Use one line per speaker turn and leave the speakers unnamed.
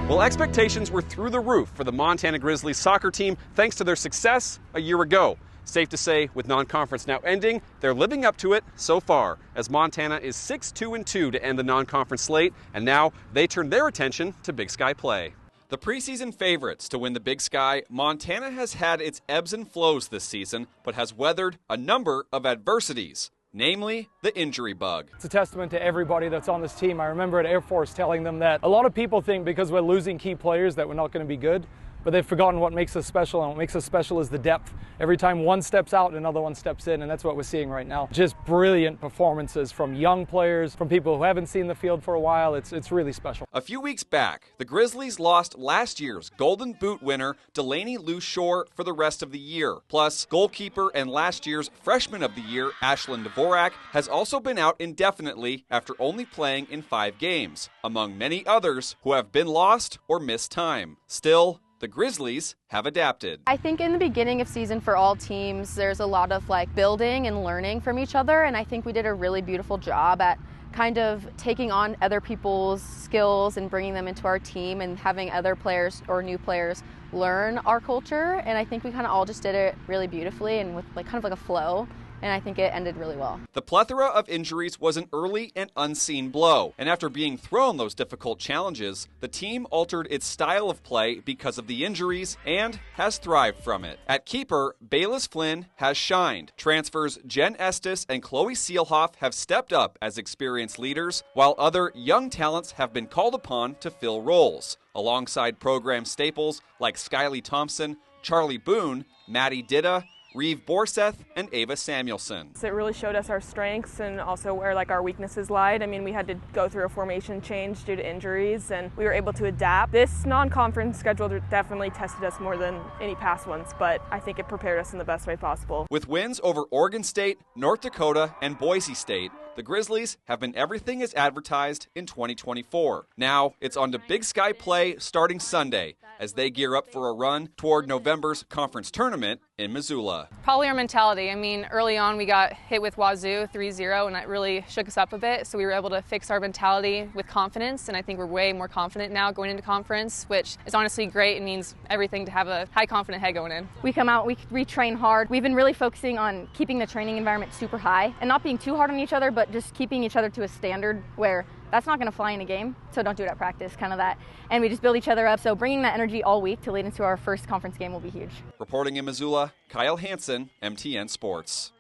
Well, expectations were through the roof for the Montana Grizzlies soccer team thanks to their success a year ago. Safe to say, with non-conference now ending, they're living up to it so far, as Montana is 6-2-2 to end the non-conference slate, and now they turn their attention to Big Sky play. The preseason favorites to win the Big Sky, Montana has had its ebbs and flows this season, but has weathered a number of adversities, namely the injury bug.
It's a testament to everybody that's on this team. I remember at Air Force telling them that a lot of people think because we're losing key players that we're not going to be good, but they've forgotten what makes us special, and what makes us special is the depth. Every time one steps out, another one steps in, and that's what we're seeing right now. Just brilliant performances from young players, from people who haven't seen the field for a while. It's really special.
A few weeks back, the Grizzlies lost last year's Golden Boot winner Delaney Lushore for the rest of the year. Plus, goalkeeper and last year's Freshman of the Year Ashlyn Dvorak has also been out indefinitely after only playing in 5 games, among many others who have been lost or missed time. Still, the Grizzlies have adapted.
I think in the beginning of season for all teams, there's a lot of building and learning from each other, and I think we did a really beautiful job at kind of taking on other people's skills and bringing them into our team and having other players or new players learn our culture, and I think we kind of all just did it really beautifully and with kind of a flow. And I think it ended really well.
The plethora of injuries was an early and unseen blow, and after being thrown those difficult challenges, the team altered its style of play because of the injuries and has thrived from it. At keeper, Bayless Flynn has shined. Transfers Jen Estes and Chloe Seelhoff have stepped up as experienced leaders, while other young talents have been called upon to fill roles, alongside program staples like Skyly Thompson, Charlie Boone, Maddie Ditta, Reeve Borseth, and Ava Samuelson.
It really showed us our strengths and also where our weaknesses lied. I mean, we had to go through a formation change due to injuries, and we were able to adapt. This non-conference schedule definitely tested us more than any past ones, but I think it prepared us in the best way possible.
With wins over Oregon State, North Dakota, and Boise State, the Grizzlies have been everything as advertised in 2024. Now, it's on to Big Sky play starting Sunday as they gear up for a run toward November's conference tournament in Missoula.
Probably our mentality. I mean, early on we got hit with Wazoo 3-0, and that really shook us up a bit, so we were able to fix our mentality with confidence, and I think we're way more confident now going into conference, which is honestly great. It means everything to have a high confident head going in.
We come out, we train hard. We've been really focusing on keeping the training environment super high and not being too hard on each other, but just keeping each other to a standard where that's not going to fly in a game, so don't do it at practice, kind of that. And we just build each other up, so bringing that energy all week to lead into our first conference game will be huge.
Reporting in Missoula, Kyle Hansen, MTN Sports.